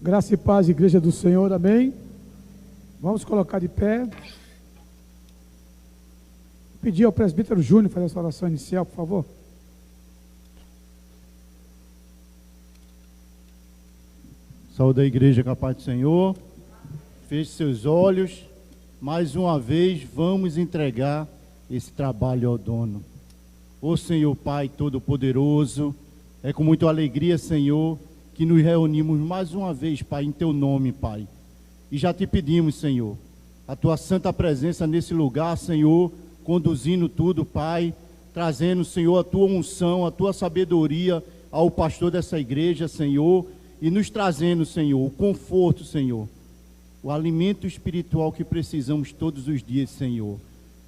Graça e paz, igreja do Senhor, amém? Vamos colocar de pé. Pedir ao presbítero Júnior fazer essa oração inicial, por favor. Saúde a igreja com a paz do Senhor. Feche seus olhos. Mais uma vez vamos entregar esse trabalho ao dono. Ô Senhor Pai Todo-Poderoso, é com muita alegria, Senhor, que nos reunimos mais uma vez, Pai, em Teu nome, Pai. E já te pedimos, Senhor, a Tua santa presença nesse lugar, Senhor, conduzindo tudo, Pai, trazendo, Senhor, a Tua unção, a Tua sabedoria ao pastor dessa igreja, Senhor, e nos trazendo, Senhor, o conforto, Senhor, o alimento espiritual que precisamos todos os dias, Senhor.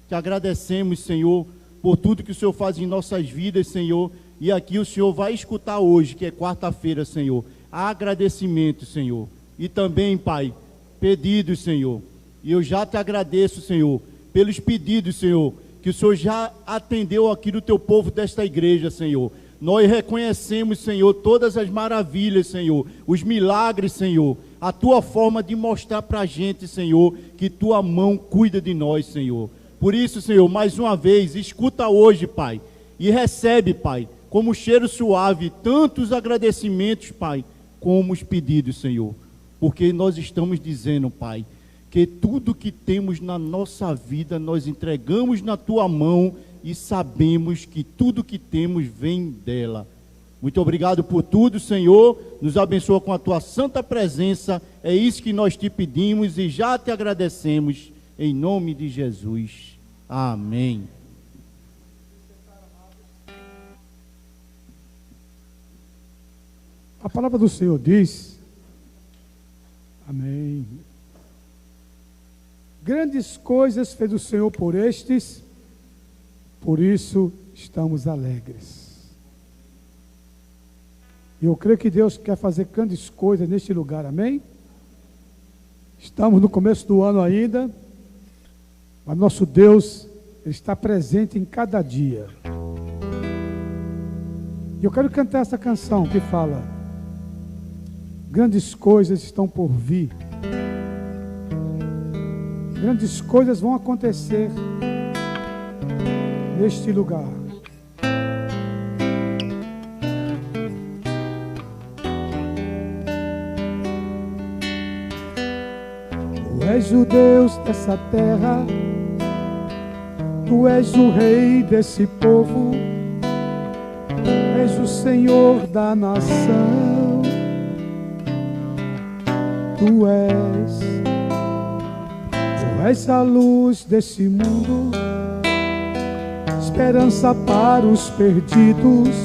Te agradecemos, Senhor, por tudo que o Senhor faz em nossas vidas, Senhor, e aqui o Senhor vai escutar hoje, que é quarta-feira, Senhor, agradecimento, Senhor, e também, Pai, pedidos, Senhor, e eu já te agradeço, Senhor, pelos pedidos, Senhor, que o Senhor já atendeu aqui do teu povo desta igreja, Senhor. Nós reconhecemos, Senhor, todas as maravilhas, Senhor, os milagres, Senhor, a tua forma de mostrar para a gente, Senhor, que tua mão cuida de nós, Senhor. Por isso, Senhor, mais uma vez, escuta hoje, Pai, e recebe, Pai, como cheiro suave, tanto os agradecimentos, Pai, como os pedidos, Senhor. Porque nós estamos dizendo, Pai, que tudo que temos na nossa vida, nós entregamos na tua mão e sabemos que tudo que temos vem dela. Muito obrigado por tudo, Senhor. Nos abençoa com a tua santa presença. É isso que nós te pedimos e já te agradecemos. Em nome de Jesus. Amém. A palavra do Senhor diz, amém, grandes coisas fez o Senhor por estes, por isso estamos alegres. E eu creio que Deus quer fazer grandes coisas neste lugar, amém? Estamos no começo do ano ainda, mas nosso Deus está presente em cada dia. E eu quero cantar essa canção que fala: grandes coisas estão por vir. Grandes coisas vão acontecer neste lugar. Tu és o Deus dessa terra, Tu és o Rei desse povo, és o Senhor da nação. Tu és a luz desse mundo, esperança para os perdidos.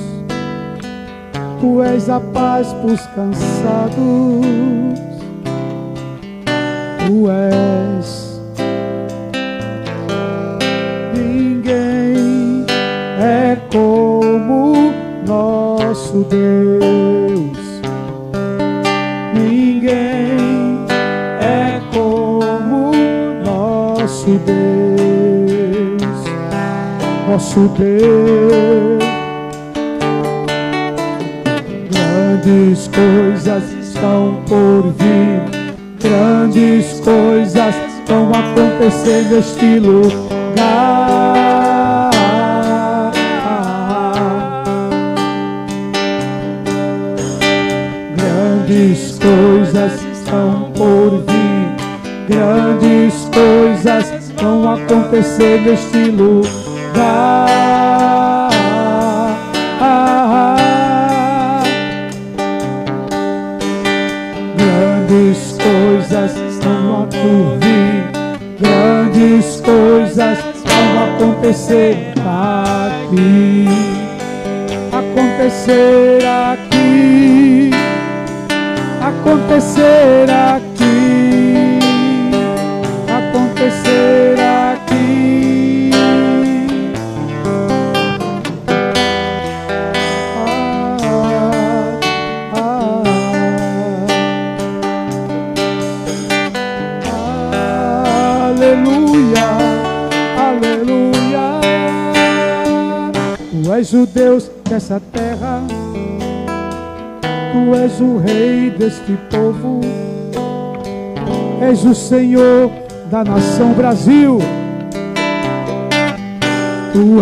Tu és a paz para os cansados. Tu és, ninguém é como nosso Deus. Ninguém é como nosso Deus. Nosso Deus. Grandes coisas estão por vir. Grandes coisas vão acontecer neste lugar. Grandes coisas estão por vir. Grandes coisas vão acontecer neste lugar. Grandes coisas estão por vir. Grandes coisas vão acontecer aqui. Acontecer aqui. Acontecer aqui. Acontecer aqui. Aleluia, aleluia. Tu és o Deus dessa terra, Tu és o rei deste povo, és o Senhor da nação Brasil. Tu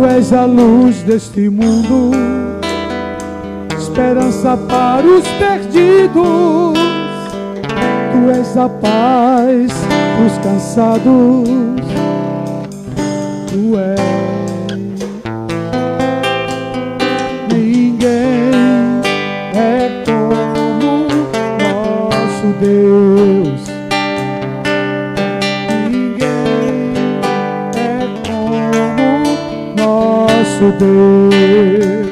és a luz deste mundo, esperança para os perdidos. Tu és a paz dos cansados. Tu és. Ninguém é como nosso Deus. Ninguém é como nosso Deus.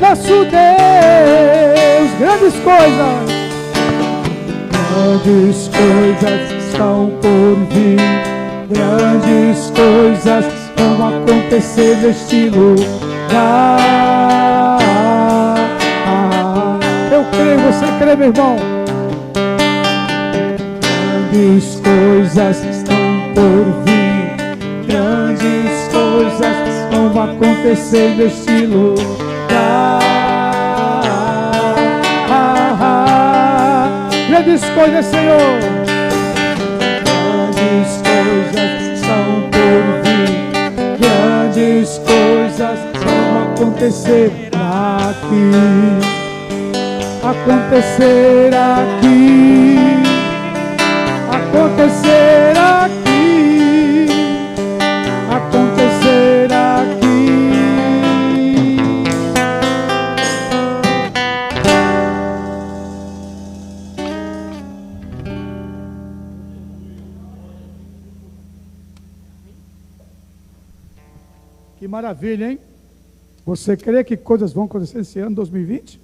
Nosso Deus, grandes coisas. Grandes coisas estão por vir, grandes coisas vão acontecer neste lugar. Eu creio, você crê, meu irmão? Grandes coisas estão por vir, grandes coisas vão acontecer neste lugar. Grandes coisas, Senhor. Grandes coisas são por vir, grandes coisas vão acontecer aqui. Acontecer aqui. Acontecer aqui. Acontecer aqui. Que maravilha, hein? Você crê que coisas vão acontecer esse ano, 2020?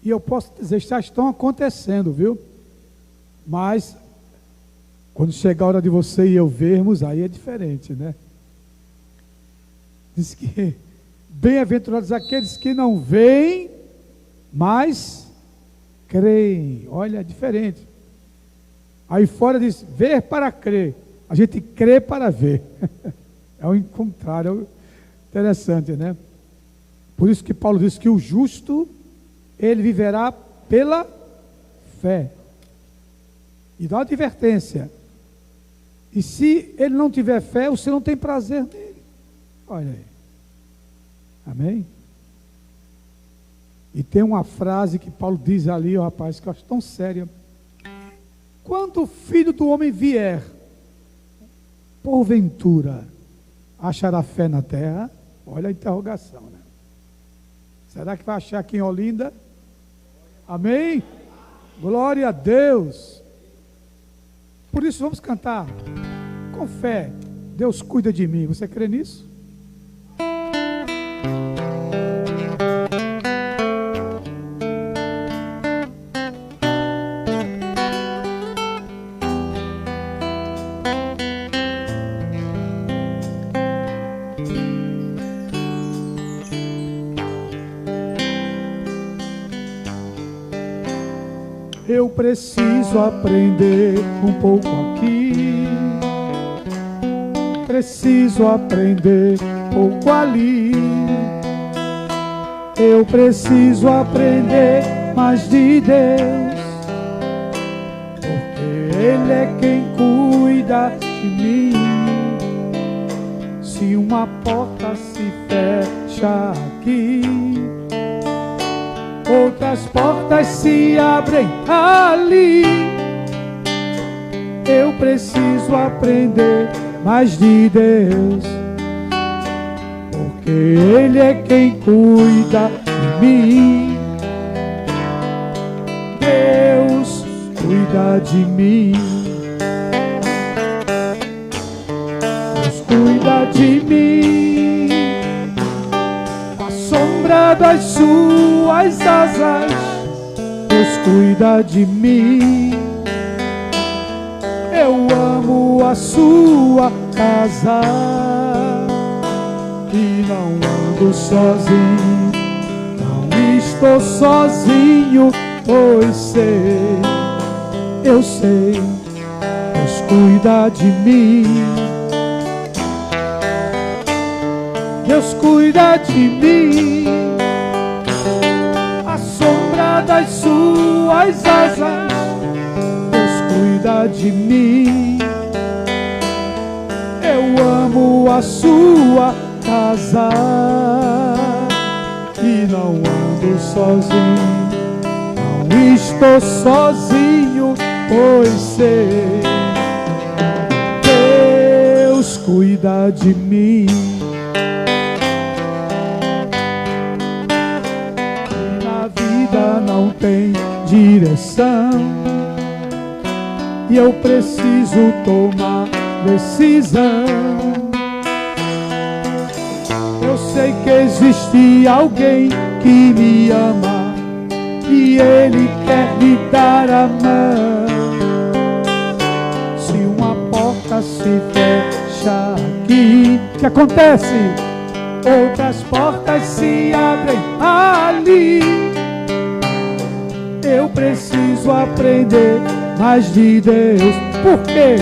E eu posso dizer, já estão acontecendo, viu? Mas, quando chegar a hora de você e eu vermos, aí é diferente, né? Diz que, bem-aventurados aqueles que não veem, mas creem. Olha, é diferente. Aí fora diz, ver para crer. A gente crê para ver. É o contrário, é interessante, né? Por isso que Paulo diz que o justo, ele viverá pela fé. E dá uma advertência. E se ele não tiver fé, você não tem prazer nele. Olha aí. Amém? E tem uma frase que Paulo diz ali, ó, rapaz, que eu acho tão séria. Quando o Filho do Homem vier, porventura, achará fé na terra? Olha a interrogação, né? Será que vai achar aqui em Olinda? Amém? Glória a Deus. Por isso vamos cantar com fé. Deus cuida de mim. Você crê nisso? Eu preciso aprender um pouco aqui, preciso aprender um pouco ali. Eu preciso aprender mais de Deus, porque Ele é quem cuida de mim. Se uma porta se fecha aqui, outras portas se abrem ali. Eu preciso aprender mais de Deus, porque Ele é quem cuida de mim. Deus cuida de mim. Deus cuida de mim. A sombra das suas asas, Deus cuida de mim. Eu amo a sua casa e não ando sozinho, não estou sozinho, pois sei, eu sei, Deus cuida de mim. Deus cuida de mim, a sombra das suas asas. Deus cuida de mim, eu amo a sua casa e não ando sozinho, não estou sozinho, pois sei, Deus cuida de mim. E na vida não tem direção e eu preciso tomar decisão. Eu sei que existe alguém que me ama e Ele quer me dar a mão. Se uma porta se fecha aqui, o que acontece? Outras portas se abrem ali. Eu preciso aprender mais de Deus. Por quê?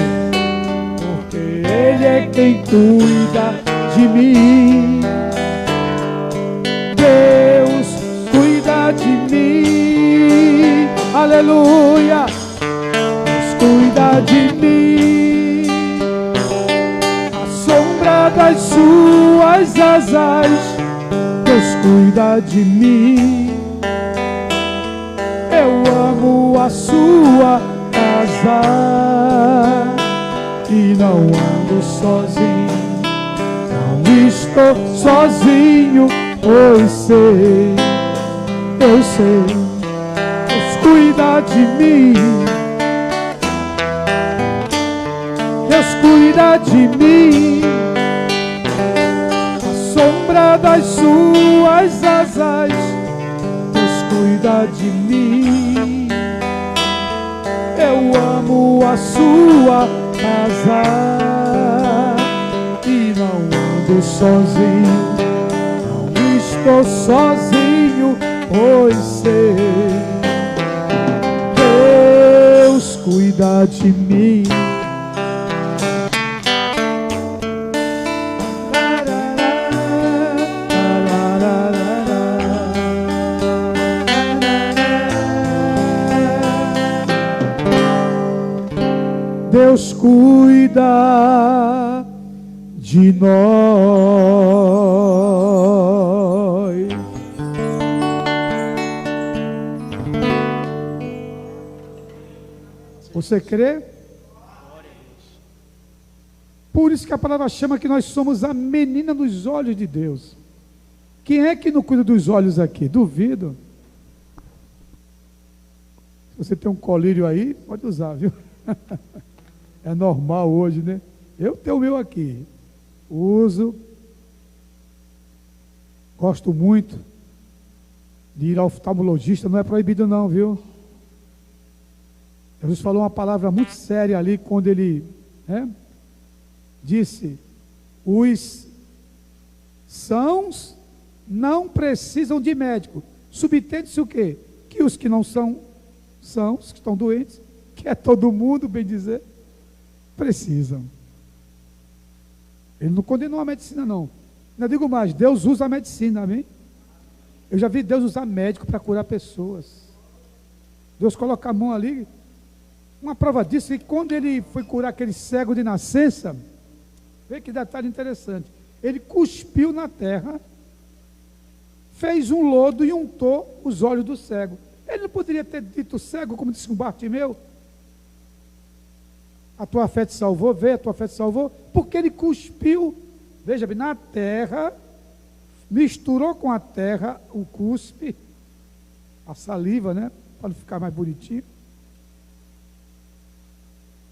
Porque Ele é quem cuida de mim. Deus cuida de mim. Aleluia. Deus cuida de mim. A sombra das suas asas. Deus cuida de mim. Eu amo a sua casa e não ando sozinho, não estou sozinho, pois sei, eu sei, Deus cuida de mim, Deus cuida de mim, a sombra das suas asas, Deus cuida de mim, eu amo a sua casa e não ando sozinho, não estou sozinho, pois sei, Deus cuida de mim. Deus cuida de nós. Você crê? Por isso que a palavra chama que nós somos a menina dos olhos de Deus. Quem é que não cuida dos olhos aqui? Duvido. Se você tem um colírio aí, pode usar, viu? É normal hoje, né? Eu tenho o meu aqui. Uso. Gosto muito de ir ao oftalmologista. Não é proibido não, viu? Jesus falou uma palavra muito séria ali quando ele disse: os sãos não precisam de médico. Subtende-se o quê? Que os que não são sãos, que estão doentes, que é todo mundo, bem dizer, precisam. Ele não condenou a medicina, não. Ainda digo mais, Deus usa a medicina, amém? Eu já vi Deus usar médico para curar pessoas. Deus coloca a mão ali. Uma prova disso é que quando ele foi curar aquele cego de nascença, vê que detalhe interessante, ele cuspiu na terra, fez um lodo e untou os olhos do cego. Ele não poderia ter dito cego, como disse o Bartimeu: a tua fé te salvou, vê, a tua fé te salvou, porque ele cuspiu, veja bem, na terra, misturou com a terra o cuspe, a saliva, né, para ficar mais bonitinho,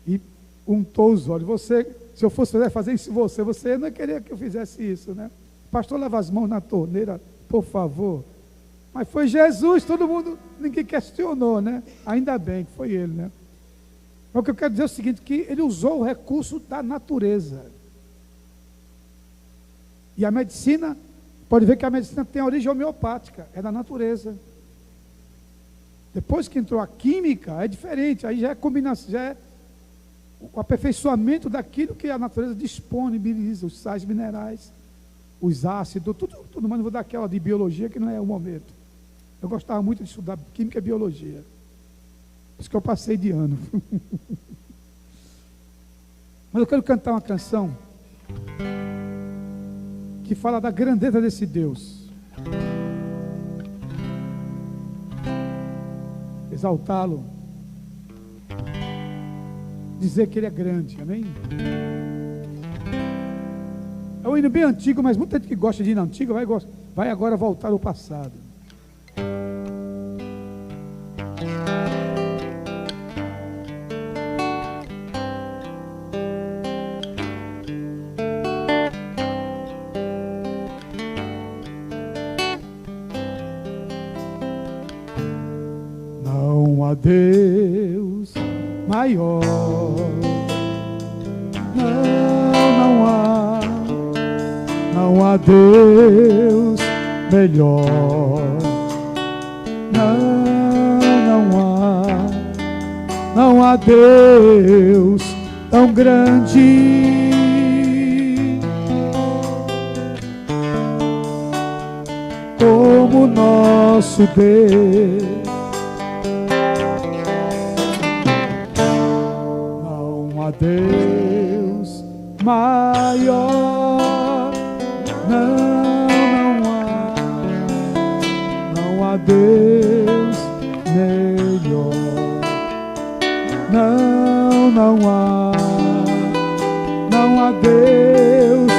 e untou os olhos. Você, se eu fosse fazer isso em você não ia querer que eu fizesse isso, né? Pastor, lava as mãos na torneira, por favor. Mas foi Jesus, todo mundo, ninguém questionou, né? Ainda bem que foi ele, né? O que eu quero dizer é o seguinte, que ele usou o recurso da natureza. E a medicina, pode ver que a medicina tem origem homeopática, é da natureza. Depois que entrou a química, é diferente, aí já é combinação, já é o aperfeiçoamento daquilo que a natureza disponibiliza, os sais minerais. os ácidos, tudo mais. Não vou dar aquela de biologia que não é o momento. Eu gostava muito de estudar química e biologia. Por isso que eu passei de ano. Mas eu quero cantar uma canção que fala da grandeza desse Deus. Exaltá-lo. Dizer que Ele é grande, amém? É um hino bem antigo, mas muita gente que gosta de hino antigo vai agora voltar ao passado. Não há Deus maior, não há Deus melhor, não há Deus tão grande, como nosso Deus. Deus maior, não há Deus melhor, não há Deus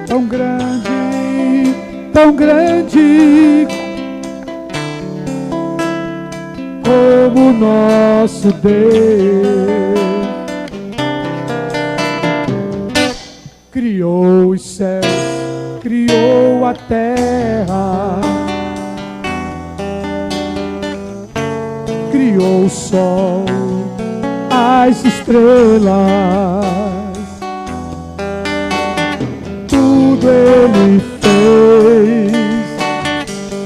tão grande, como nosso Deus. Criou os céus, criou a terra, criou o sol, as estrelas, tudo Ele fez,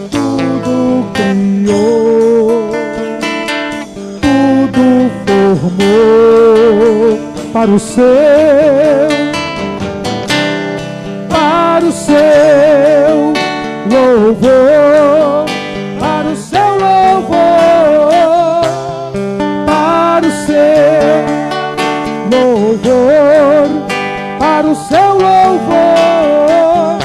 tudo criou, tudo formou para o seu louvor, para o seu louvor, para o seu louvor, para o seu louvor,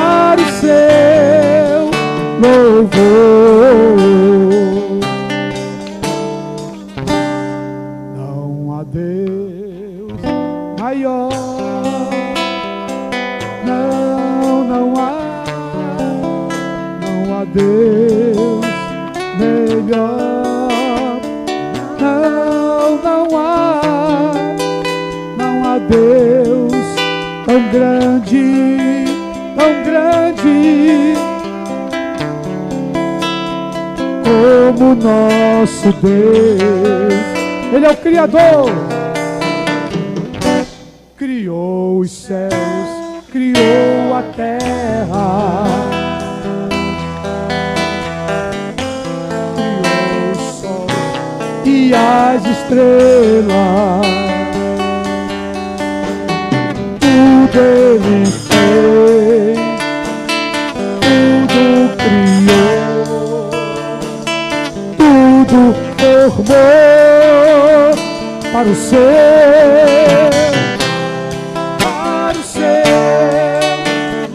para o seu louvor. Deus melhor, não há Deus tão grande, como nosso Deus. Ele é o Criador, criou os céus, criou a terra, e as estrelas, tudo Ele fez, tudo criou, tudo formou para o seu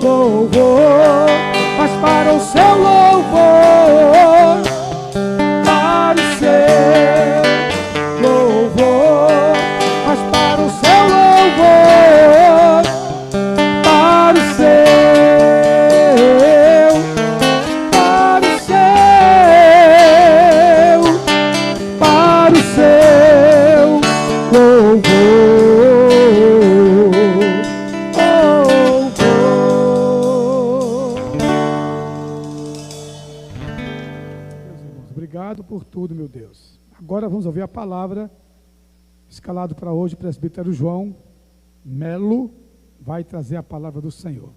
louvor, mas para o seu louvor, para o seu louvor, mas para o seu louvor, para o seu Obrigado por tudo, meu Deus. Agora vamos ouvir a palavra. Escalado para hoje, o presbítero João Melo vai trazer a palavra do Senhor.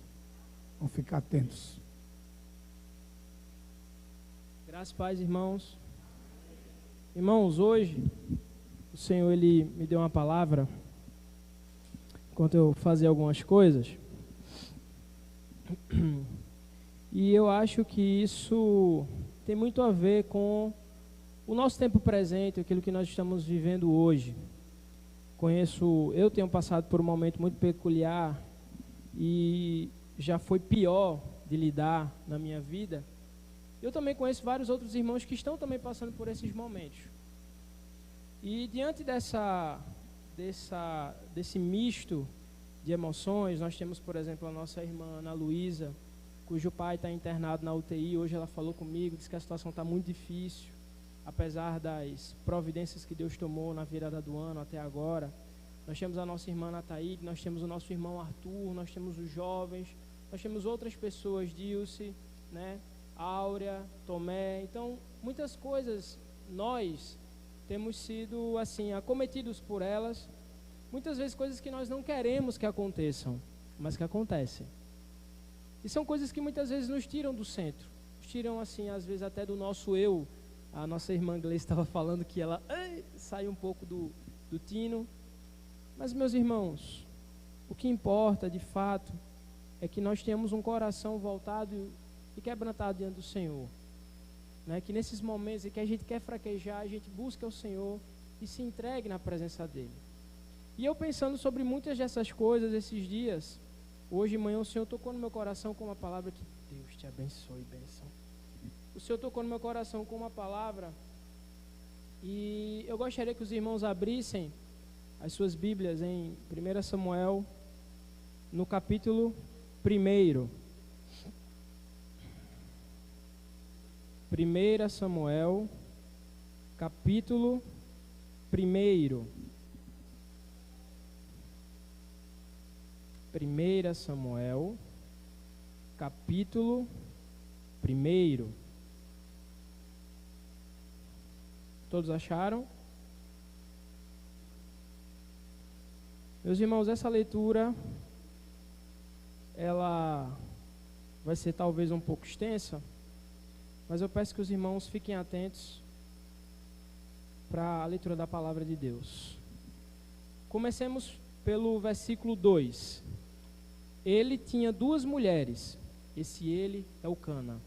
Vamos ficar atentos. Graças a paz, irmãos. Irmãos, hoje o Senhor ele me deu uma palavra enquanto eu fazia algumas coisas. E eu acho que isso tem muito a ver com o nosso tempo presente, aquilo que nós estamos vivendo hoje. Eu tenho passado por um momento muito peculiar e já foi pior de lidar na minha vida. Eu também conheço vários outros irmãos que estão também passando por esses momentos. E diante desse misto de emoções, nós temos, por exemplo, a nossa irmã Ana Luísa, cujo pai está internado na UTI. Hoje ela falou comigo, disse que a situação está muito difícil, apesar das providências que Deus tomou na virada do ano até agora. Nós temos a nossa irmã Nataíde, nós temos o nosso irmão Arthur, nós temos os jovens, nós temos outras pessoas, Dilce, né? Áurea, Tomé. Então, muitas coisas nós temos sido assim acometidos por elas, muitas vezes coisas que nós não queremos que aconteçam, mas que acontecem. E são coisas que muitas vezes nos tiram do centro, nos tiram assim, às vezes até do nosso eu. A nossa irmã Gleice estava falando que ela sai um pouco do tino. Mas, meus irmãos, o que importa de fato é que nós tenhamos um coração voltado e quebrantado diante do Senhor, né? Que nesses momentos em que a gente quer fraquejar, a gente busca o Senhor e se entregue na presença dEle. E eu pensando sobre muitas dessas coisas esses dias, hoje de manhã o Senhor tocou no meu coração com uma palavra que Deus te abençoe, bênção. O Senhor tocou no meu coração com uma palavra e eu gostaria que os irmãos abrissem as suas Bíblias em 1 Samuel, no capítulo 1. 1 Samuel, capítulo 1. 1 Samuel, capítulo 1. Todos acharam? Meus irmãos, essa leitura, ela vai ser talvez um pouco extensa, mas eu peço que os irmãos fiquem atentos para a leitura da palavra de Deus. Comecemos pelo versículo 2. Ele tinha 2 mulheres, esse ele é o Cana.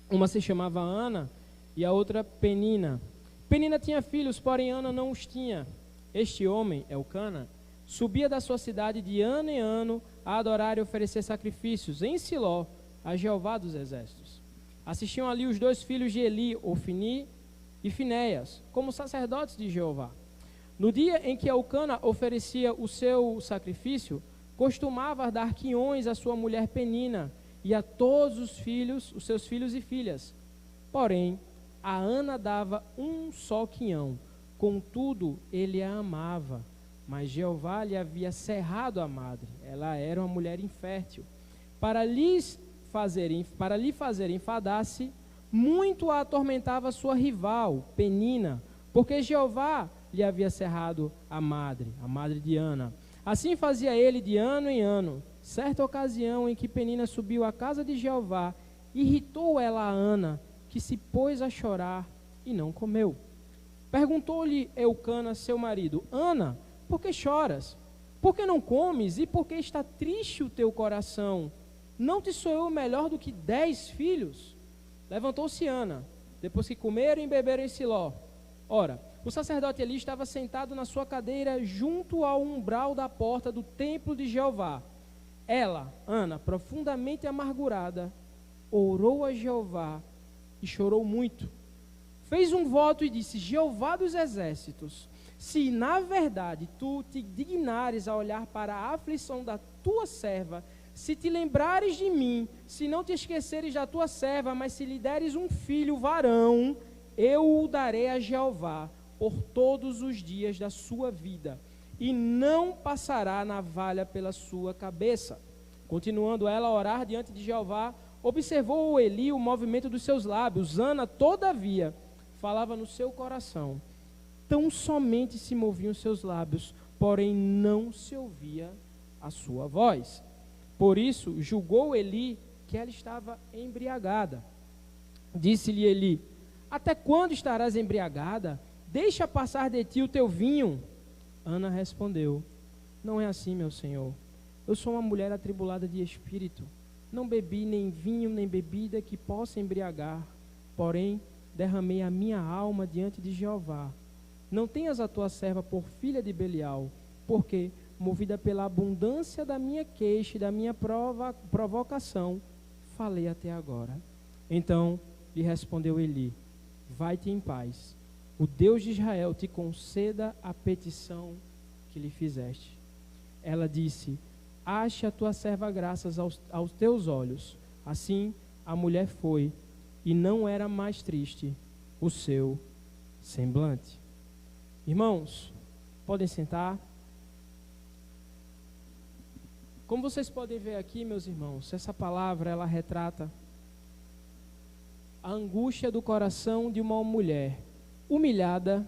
Uma se chamava Ana e a outra Penina. Penina tinha filhos, porém Ana não os tinha. Este homem, Elcana, subia da sua cidade de ano em ano a adorar e oferecer sacrifícios em Siló a Jeová dos exércitos. Assistiam ali os 2 filhos de Eli, Ofni e Finéias, como sacerdotes de Jeová. No dia em que Elcana oferecia o seu sacrifício, costumava dar quinhões à sua mulher Penina e a todos os seus filhos e filhas. Porém, a Ana dava um só quinhão, contudo, ele a amava. Mas Jeová lhe havia cerrado a madre, ela era uma mulher infértil. Para lhe fazer enfadar-se, muito a atormentava sua rival, Penina, porque Jeová lhe havia cerrado a madre de Ana. Assim fazia ele de ano em ano. Certa ocasião em que Penina subiu à casa de Jeová, irritou ela a Ana, que se pôs a chorar e não comeu. Perguntou-lhe Elcana, seu marido: Ana, por que choras? Por que não comes? E por que está triste o teu coração? Não te sou eu melhor do que 10 filhos? Levantou-se Ana, depois que comeram e beberam em Siló. Ora, o sacerdote Eli estava sentado na sua cadeira junto ao umbral da porta do templo de Jeová. Ela, Ana, profundamente amargurada, orou a Jeová e chorou muito. Fez um voto e disse: Jeová dos exércitos, se na verdade tu te dignares a olhar para a aflição da tua serva, se te lembrares de mim, se não te esqueceres da tua serva, mas se lhe deres um filho varão, eu o darei a Jeová por todos os dias da sua vida, e não passará navalha pela sua cabeça. Continuando ela a orar diante de Jeová, observou Eli o movimento dos seus lábios. Ana, todavia, falava no seu coração. Tão somente se moviam seus lábios, porém não se ouvia a sua voz. Por isso, julgou Eli que ela estava embriagada. Disse-lhe Eli: Até quando estarás embriagada? Deixa passar de ti o teu vinho. Ana respondeu: não é assim, meu senhor. Eu sou uma mulher atribulada de espírito. Não bebi nem vinho, nem bebida que possa embriagar. Porém, derramei a minha alma diante de Jeová. Não tenhas a tua serva por filha de Belial, porque, movida pela abundância da minha queixa e da minha provocação, falei até agora. Então lhe respondeu Eli: vai-te em paz. O Deus de Israel te conceda a petição que lhe fizeste. Ela disse: ache a tua serva graças aos teus olhos. Assim a mulher foi, e não era mais triste o seu semblante. Irmãos, podem sentar. Como vocês podem ver aqui, meus irmãos, essa palavra ela retrata a angústia do coração de uma mulher humilhada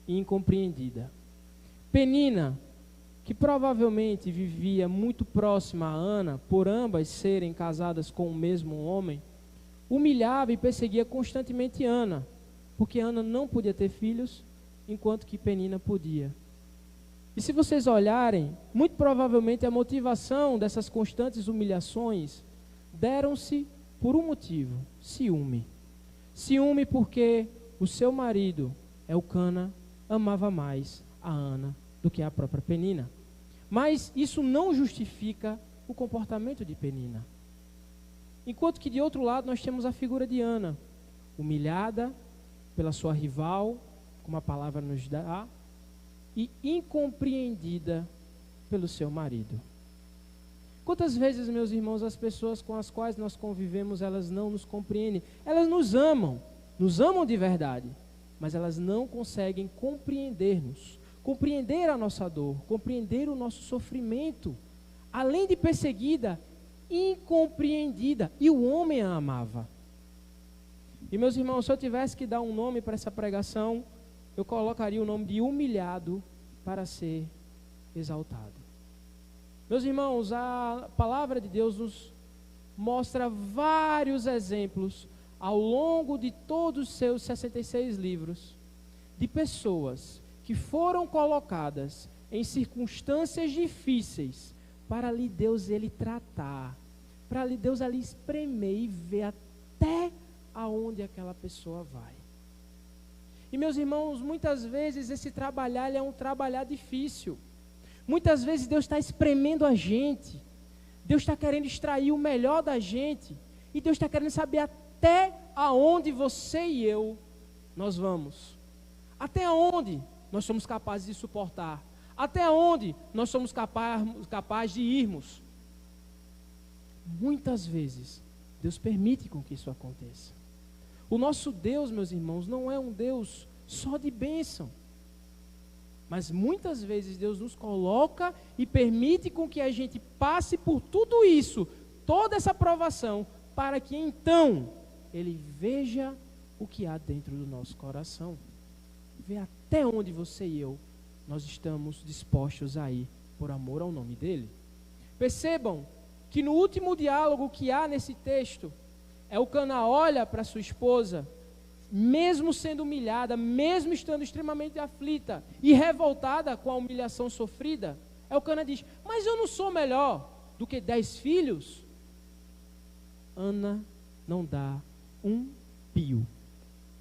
e incompreendida. Penina, que provavelmente vivia muito próxima a Ana, por ambas serem casadas com o mesmo homem, humilhava e perseguia constantemente Ana, porque Ana não podia ter filhos, enquanto que Penina podia. E se vocês olharem, muito provavelmente a motivação dessas constantes humilhações deram-se por um motivo: ciúme. Ciúme porque o seu marido, Elcana, amava mais a Ana do que a própria Penina. Mas isso não justifica o comportamento de Penina. Enquanto que de outro lado nós temos a figura de Ana, humilhada pela sua rival, como a palavra nos dá, e incompreendida pelo seu marido. Quantas vezes, meus irmãos, as pessoas com as quais nós convivemos, elas não nos compreendem? Elas nos amam de verdade, mas elas não conseguem compreender-nos, compreender a nossa dor, compreender o nosso sofrimento. Além de perseguida, incompreendida, e o homem a amava. E meus irmãos, se eu tivesse que dar um nome para essa pregação, eu colocaria o nome de humilhado para ser exaltado. Meus irmãos, a palavra de Deus nos mostra vários exemplos ao longo de todos os seus 66 livros, de pessoas que foram colocadas em circunstâncias difíceis, para ali Deus ele tratar, para ali Deus ali espremer e ver até aonde aquela pessoa vai. E meus irmãos, muitas vezes esse trabalhar ele é um trabalhar difícil. Muitas vezes Deus está espremendo a gente, Deus está querendo extrair o melhor da gente, e Deus está querendo saber até aonde você e eu nós vamos, até aonde nós somos capazes de suportar, até onde nós somos capazes de irmos. Muitas vezes Deus permite com que isso aconteça. O nosso Deus, meus irmãos, não é um Deus só de bênção, mas muitas vezes Deus nos coloca e permite com que a gente passe por tudo isso, toda essa provação, para que então Ele veja o que há dentro do nosso coração, vê até onde você e eu nós estamos dispostos a ir por amor ao nome dEle. Percebam que no último diálogo que há nesse texto, Elcana olha para sua esposa, mesmo sendo humilhada, mesmo estando extremamente aflita e revoltada com a humilhação sofrida. Elcana diz: mas eu não sou melhor do que 10 filhos? Ana não dá um pio.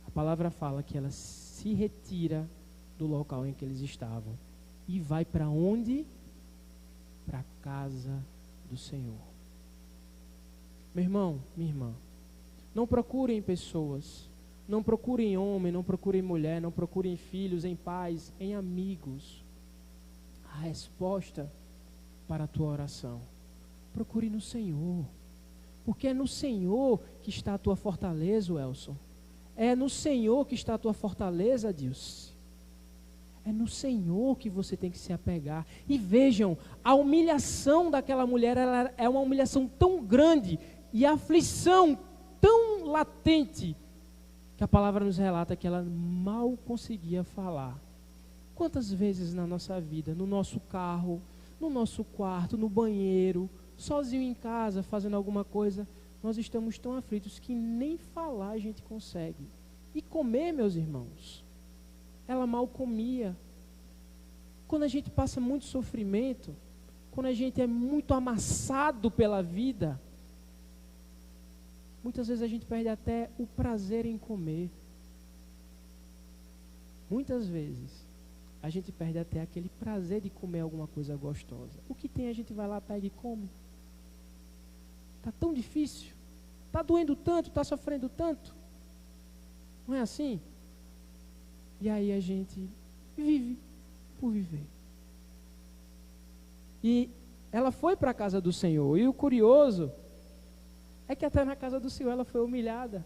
A palavra fala que ela se retira do local em que eles estavam e vai para onde? Para a casa do Senhor. Meu irmão, minha irmã, não procurem pessoas, não procurem homem, não procurem mulher, não procurem filhos, em pais, em amigos. A resposta para a tua oração, procure no Senhor, porque é no Senhor que está a tua fortaleza, Elson. É no Senhor que está a tua fortaleza, Deus. É no Senhor que você tem que se apegar. E vejam, a humilhação daquela mulher, ela é uma humilhação tão grande e a aflição tão latente, que a palavra nos relata que ela mal conseguia falar. Quantas vezes na nossa vida, no nosso carro, no nosso quarto, no banheiro, sozinho em casa, fazendo alguma coisa, nós estamos tão aflitos que nem falar a gente consegue. E comer, meus irmãos, ela mal comia. Quando a gente passa muito sofrimento, quando a gente é muito amassado pela vida, muitas vezes a gente perde até o prazer em comer. Muitas vezes a gente perde até aquele prazer de comer alguma coisa gostosa. O que tem a gente vai lá, pega e come. Está tão difícil, está doendo tanto, está sofrendo tanto. Não é assim? E aí a gente vive por viver. E ela foi para a casa do Senhor. E o curioso é que até na casa do Senhor ela foi humilhada.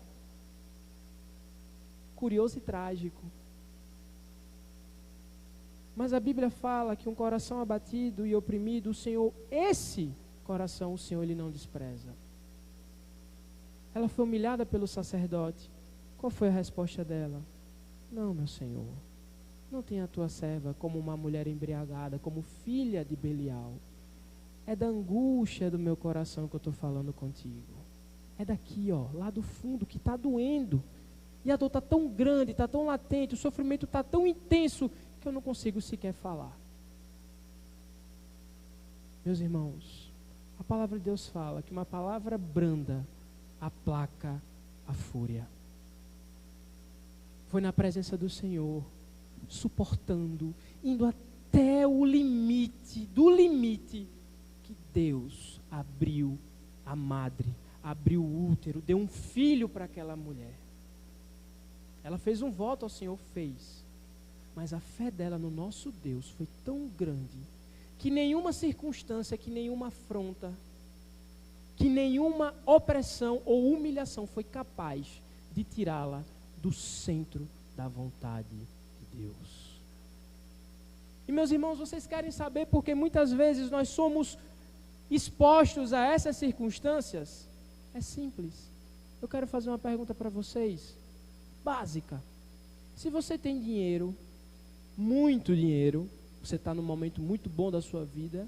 Curioso e trágico. Mas a Bíblia fala que um coração abatido e oprimido, o Senhor, esse coração, o Senhor, Ele não despreza. Ela foi humilhada pelo sacerdote. Qual foi a resposta dela? Não, meu Senhor, não tenha a tua serva como uma mulher embriagada, como filha de Belial. É da angústia do meu coração que eu estou falando contigo. É daqui, ó, lá do fundo, que está doendo. E a dor está tão grande, está tão latente, o sofrimento está tão intenso, que eu não consigo sequer falar. Meus irmãos, a palavra de Deus fala que uma palavra branda aplaca a fúria. Foi na presença do Senhor, suportando, indo até o limite, do limite, que Deus abriu a madre, abriu o útero, deu um filho para aquela mulher. Ela fez um voto ao Senhor, fez. Mas a fé dela no nosso Deus foi tão grande, que nenhuma circunstância, que nenhuma afronta, que nenhuma opressão ou humilhação foi capaz de tirá-la do centro da vontade de Deus. E meus irmãos, vocês querem saber porque muitas vezes nós somos expostos a essas circunstâncias? É simples. Eu quero fazer uma pergunta para vocês, básica. Se você tem dinheiro, muito dinheiro, você está num momento muito bom da sua vida,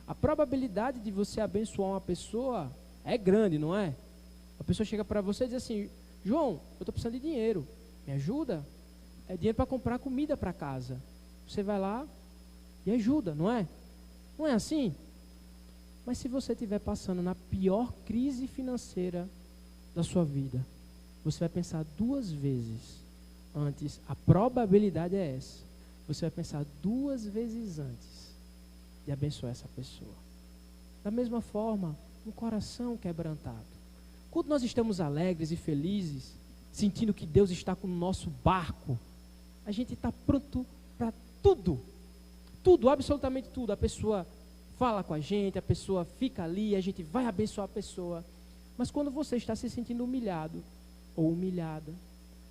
a probabilidade de você abençoar uma pessoa é grande, não é? A pessoa chega para você e diz assim: João, eu estou precisando de dinheiro, me ajuda? É dinheiro para comprar comida para casa. Você vai lá e ajuda, não é? Não é assim? Mas se você estiver passando na pior crise financeira da sua vida, você vai pensar duas vezes antes, a probabilidade é essa. Você vai pensar duas vezes antes de abençoar essa pessoa. Da mesma forma, um coração quebrantado. Quando nós estamos alegres e felizes, sentindo que Deus está com o nosso barco, a gente está pronto para tudo. Tudo, absolutamente tudo. A pessoa fala com a gente, a pessoa fica ali, a gente vai abençoar a pessoa. Mas quando você está se sentindo humilhado ou humilhada,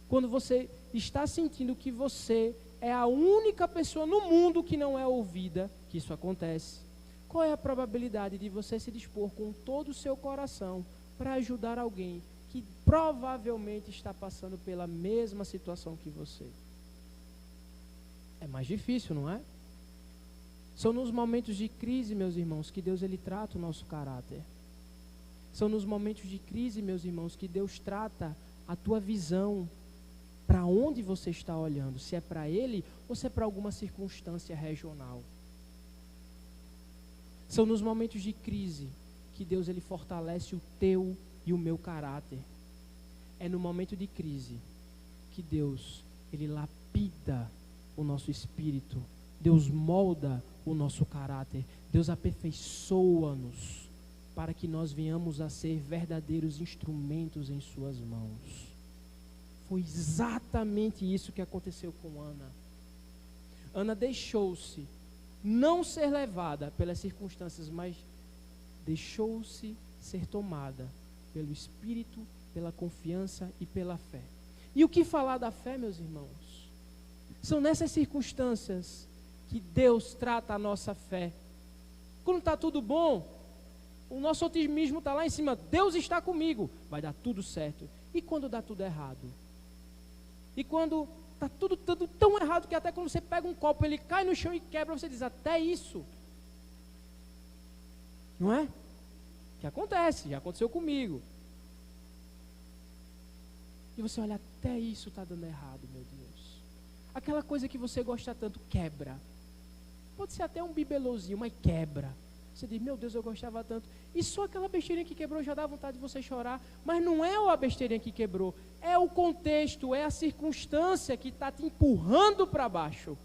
quando você está sentindo que você é a única pessoa no mundo que não é ouvida, que isso acontece, qual é a probabilidade de você se dispor com todo o seu coração para ajudar alguém que provavelmente está passando pela mesma situação que você? É mais difícil, não é? São nos momentos de crise, meus irmãos, que Deus ele trata o nosso caráter. São nos momentos de crise, meus irmãos, que Deus trata a tua visão, para onde você está olhando, se é para Ele ou se é para alguma circunstância regional. São nos momentos de crise que Deus ele fortalece o teu e o meu caráter. É no momento de crise que Deus ele lapida o nosso espírito, Deus molda o nosso caráter, Deus aperfeiçoa-nos para que nós venhamos a ser verdadeiros instrumentos em suas mãos. Foi exatamente isso que aconteceu com Ana. Ana deixou-se não ser levada pelas circunstâncias, mas deixou-se ser tomada pelo Espírito, pela confiança e pela fé. E o que falar da fé, meus irmãos? São nessas circunstâncias que Deus trata a nossa fé. Quando está tudo bom, o nosso otimismo está lá em cima. Deus está comigo, vai dar tudo certo. E quando dá tudo errado? E quando está tudo tão errado que até quando você pega um copo, ele cai no chão e quebra, você diz, até isso. Não é? Que acontece, já aconteceu comigo. E você olha, até isso está dando errado, meu Deus. Aquela coisa que você gosta tanto, quebra. Pode ser até um bibelozinho, mas quebra. Você diz, meu Deus, eu gostava tanto. E só aquela besteirinha que quebrou já dá vontade de você chorar. Mas não é a besteirinha que quebrou. É o contexto, é a circunstância que está te empurrando para baixo.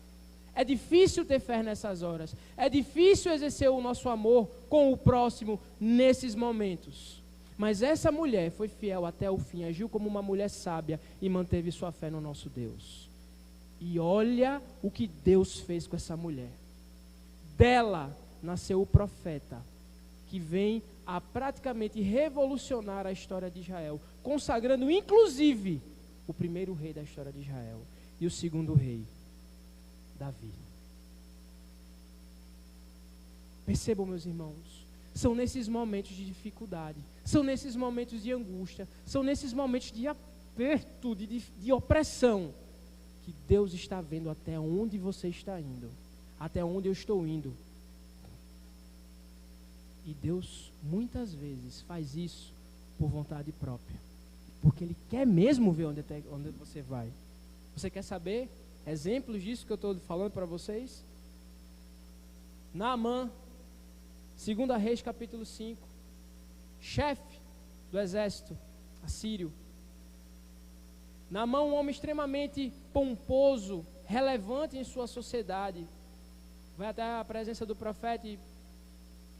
É difícil ter fé nessas horas. É difícil exercer o nosso amor com o próximo nesses momentos. Mas essa mulher foi fiel até o fim, agiu como uma mulher sábia e manteve sua fé no nosso Deus. E olha o que Deus fez com essa mulher. Dela nasceu o profeta, que vem a praticamente revolucionar a história de Israel, consagrando inclusive o primeiro rei da história de Israel e o segundo rei, Davi. Percebam, meus irmãos, são nesses momentos de dificuldade, são nesses momentos de angústia, são nesses momentos de aperto, de opressão, que Deus está vendo até onde você está indo, até onde eu estou indo. E Deus muitas vezes faz isso por vontade própria, porque Ele quer mesmo ver onde você vai. Você quer saber exemplos disso que eu estou falando para vocês? Naamã, 2 Reis capítulo 5, chefe do exército assírio. Naamã, um homem extremamente pomposo, relevante em sua sociedade, vai até a presença do profeta e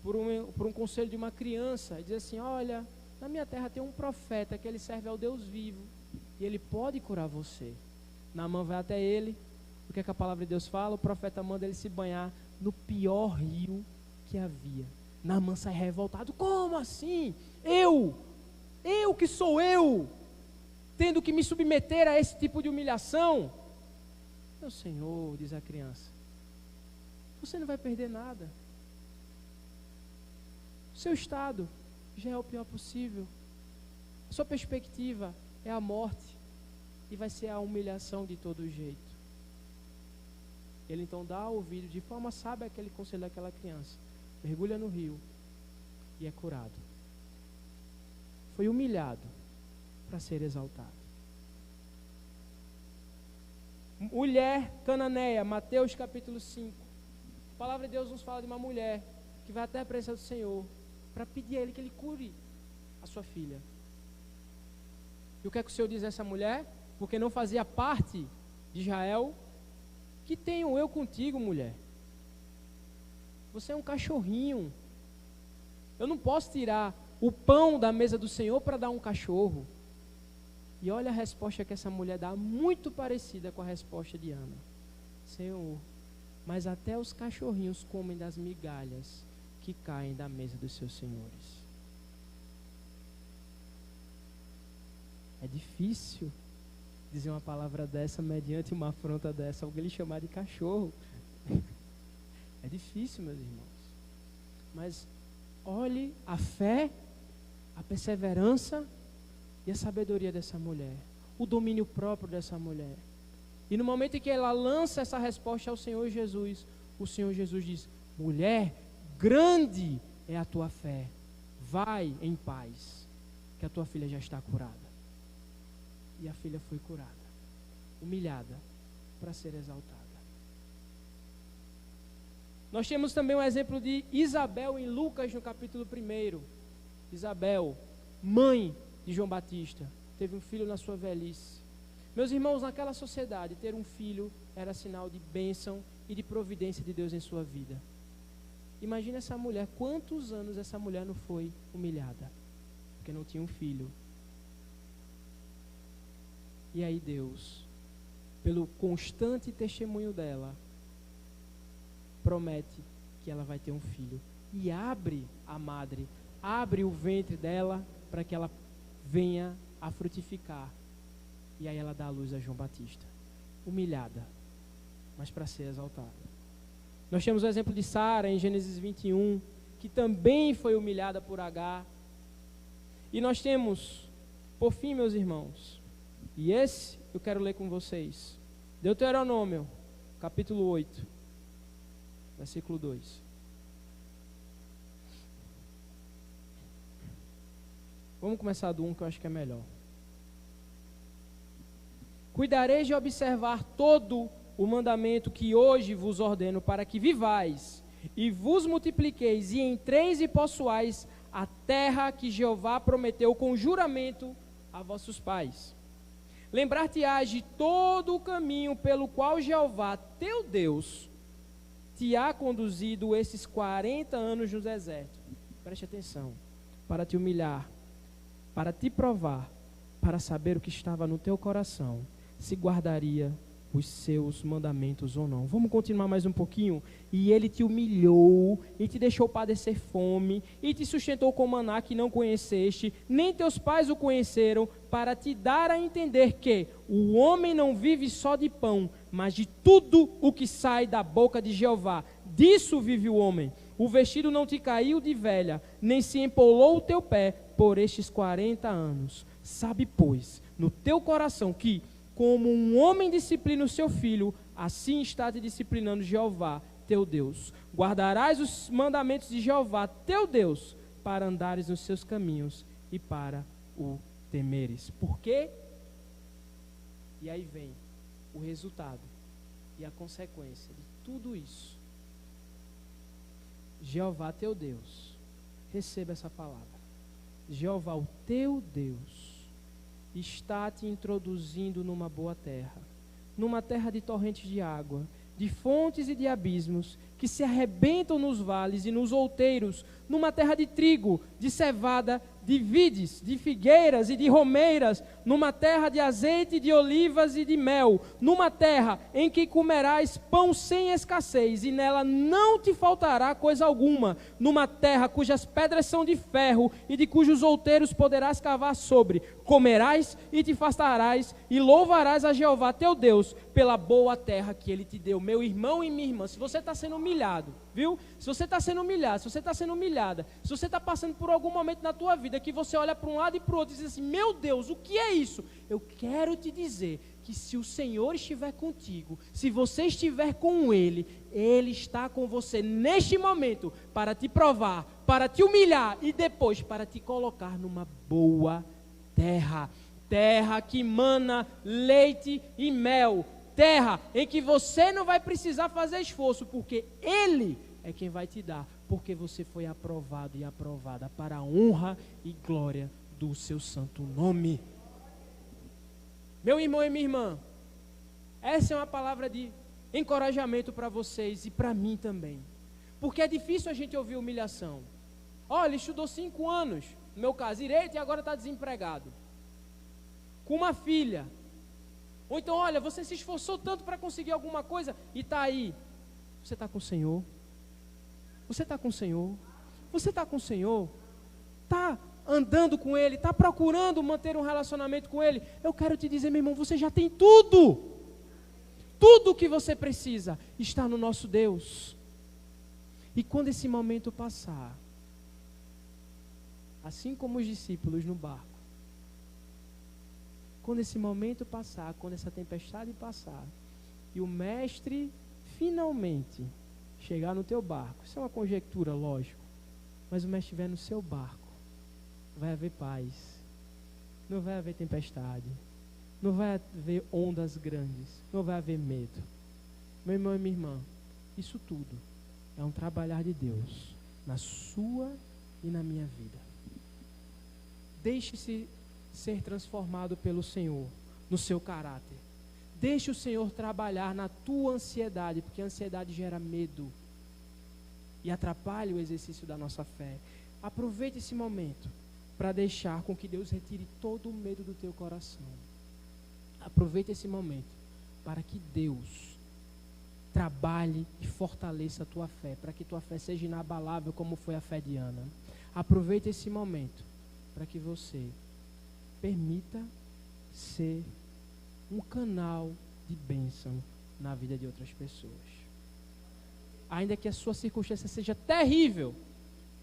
por um conselho de uma criança, e diz assim, olha, na minha terra tem um profeta que ele serve ao Deus vivo, e ele pode curar você. Naamã vai até ele, o que é que a palavra de Deus fala? O profeta manda ele se banhar no pior rio que havia. Naamã sai revoltado, como assim? Eu que sou eu, tendo que me submeter a esse tipo de humilhação? Meu Senhor, diz a criança, você não vai perder nada. Seu estado já é o pior possível. A sua perspectiva é a morte e vai ser a humilhação de todo jeito. Ele então dá ouvido de forma sábia aquele conselho daquela criança, mergulha no rio e é curado. Foi humilhado para ser exaltado. Mulher cananeia, Mateus capítulo 5. A palavra de Deus nos fala de uma mulher que vai até a presença do Senhor para pedir a Ele que Ele cure a sua filha. E o que é que o Senhor diz a essa mulher? Porque não fazia parte de Israel. Que tenho eu contigo, mulher? Você é um cachorrinho. Eu não posso tirar o pão da mesa do Senhor para dar um cachorro. E olha a resposta que essa mulher dá, muito parecida com a resposta de Ana. Senhor, mas até os cachorrinhos comem das migalhas que caem da mesa dos seus senhores. É difícil dizer uma palavra dessa mediante uma afronta dessa, alguém lhe chamar de cachorro. É difícil, meus irmãos. Mas olhe a fé, a perseverança e a sabedoria dessa mulher, o domínio próprio dessa mulher. E no momento em que ela lança essa resposta ao Senhor Jesus, o Senhor Jesus diz, mulher, grande é a tua fé, vai em paz, que a tua filha já está curada. E a filha foi curada, humilhada, para ser exaltada. Nós temos também um exemplo de Isabel em Lucas, no capítulo 1. Isabel, mãe de João Batista, teve um filho na sua velhice. Meus irmãos, naquela sociedade, ter um filho era sinal de bênção e de providência de Deus em sua vida. Imagina essa mulher, quantos anos essa mulher não foi humilhada, porque não tinha um filho. E aí Deus, pelo constante testemunho dela, promete que ela vai ter um filho. E abre a madre, abre o ventre dela para que ela venha a frutificar. E aí ela dá a luz a João Batista. Humilhada, mas para ser exaltada. Nós temos o exemplo de Sara em Gênesis 21, que também foi humilhada por Agar. E nós temos, por fim, meus irmãos, e esse eu quero ler com vocês, Deuteronômio, capítulo 8, versículo 2. Vamos começar do 1, que eu acho que é melhor. Cuidareis de observar todo o mandamento que hoje vos ordeno, para que vivais e vos multipliqueis e entreis e possuais a terra que Jeová prometeu com juramento a vossos pais. Lembrar-te-ás de todo o caminho pelo qual Jeová, teu Deus, te há conduzido esses 40 anos no deserto. Preste atenção. Para te humilhar, para te provar, para saber o que estava no teu coração, se guardaria os seus mandamentos ou não. Vamos continuar mais um pouquinho? E ele te humilhou, e te deixou padecer fome, e te sustentou com maná que não conheceste, nem teus pais o conheceram, para te dar a entender que o homem não vive só de pão, mas de tudo o que sai da boca de Jeová. Disso vive o homem. O vestido não te caiu de velha, nem se empolou o teu pé por estes 40 anos. Sabe, pois, no teu coração que, como um homem disciplina o seu filho, assim está te disciplinando Jeová, teu Deus. Guardarás os mandamentos de Jeová, teu Deus, para andares nos seus caminhos e para o temeres. Por quê? E aí vem o resultado e a consequência de tudo isso. Jeová, teu Deus, receba essa palavra. Jeová, o teu Deus, está te introduzindo numa boa terra, numa terra de torrentes de água, de fontes e de abismos, que se arrebentam nos vales e nos outeiros, numa terra de trigo, de cevada, de vides, de figueiras e de romeiras, numa terra de azeite, de olivas e de mel, numa terra em que comerás pão sem escassez, e nela não te faltará coisa alguma, numa terra cujas pedras são de ferro, e de cujos outeiros poderás cavar sobre. Comerás e te fartarás, e louvarás a Jeová teu Deus, pela boa terra que Ele te deu. Meu irmão e minha irmã, se você está sendo humilhado, viu? Se você está sendo humilhado, se você está sendo humilhada, se você está passando por algum momento na tua vida que você olha para um lado e para o outro e diz assim, meu Deus, o que é isso? Eu quero te dizer que se o Senhor estiver contigo, se você estiver com Ele, Ele está com você neste momento para te provar, para te humilhar e depois para te colocar numa boa terra. Terra que mana leite e mel. Terra em que você não vai precisar fazer esforço, porque Ele é quem vai te dar, porque você foi aprovado e aprovada para a honra e glória do seu santo nome. Meu irmão e minha irmã, essa é uma palavra de encorajamento para vocês e para mim também, porque é difícil a gente ouvir humilhação. Olha, ele estudou 5 anos, no meu caso, direito, e agora está desempregado, com uma filha. Ou então, olha, você se esforçou tanto para conseguir alguma coisa e está aí. Você está com o Senhor? Você está com o Senhor? Você está com o Senhor? Está andando com Ele? Está procurando manter um relacionamento com Ele? Eu quero te dizer, meu irmão, você já tem tudo. Tudo o que você precisa está no nosso Deus. E quando esse momento passar, assim como os discípulos no barco, quando esse momento passar, quando essa tempestade passar, e o mestre finalmente chegar no teu barco, isso é uma conjectura, lógico, mas o mestre estiver no seu barco, vai haver paz, não vai haver tempestade, não vai haver ondas grandes, não vai haver medo. Meu irmão e minha irmã, isso tudo é um trabalhar de Deus na sua e na minha vida. Deixe-se ser transformado pelo Senhor no seu caráter. Deixe o Senhor trabalhar na tua ansiedade, porque a ansiedade gera medo e atrapalha o exercício da nossa fé. Aproveite esse momento para deixar com que Deus retire todo o medo do teu coração. Aproveite esse momento para que Deus trabalhe e fortaleça a tua fé, para que tua fé seja inabalável como foi a fé de Ana. Aproveite esse momento para que você permita ser um canal de bênção na vida de outras pessoas. Ainda que a sua circunstância seja terrível,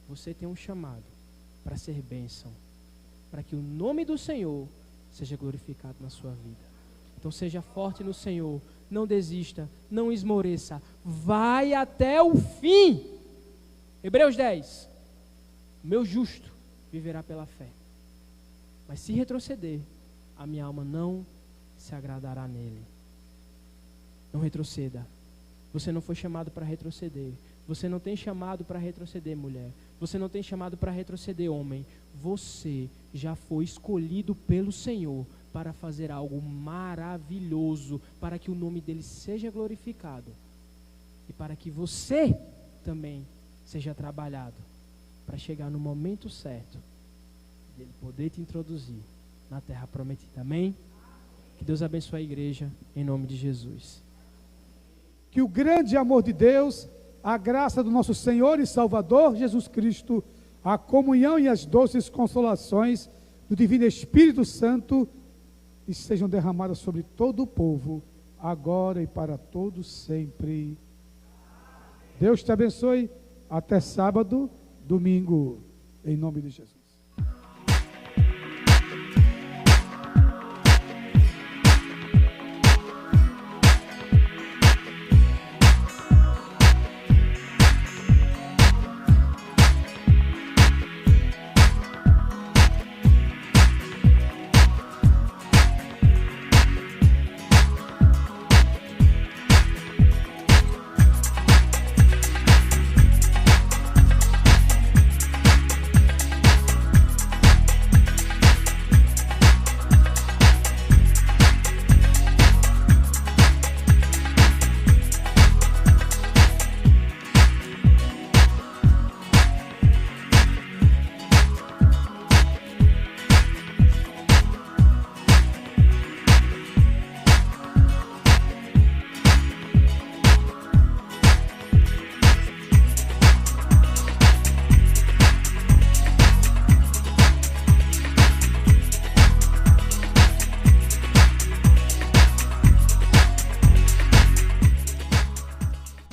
você tem um chamado para ser bênção, para que o nome do Senhor seja glorificado na sua vida. Então seja forte no Senhor, não desista, não esmoreça, vai até o fim. Hebreus 10, o meu justo viverá pela fé. Mas se retroceder, a minha alma não se agradará nele. Não retroceda. Você não foi chamado para retroceder. Você não tem chamado para retroceder, mulher. Você não tem chamado para retroceder, homem. Você já foi escolhido pelo Senhor para fazer algo maravilhoso, para que o nome dele seja glorificado e para que você também seja trabalhado, para chegar no momento certo dele poder te introduzir na terra prometida. Amém? Que Deus abençoe a igreja em nome de Jesus. Que o grande amor de Deus, a graça do nosso Senhor e Salvador Jesus Cristo, a comunhão e as doces consolações do Divino Espírito Santo estejam derramadas sobre todo o povo, agora e para todos sempre. Deus te abençoe. Até sábado, domingo, em nome de Jesus.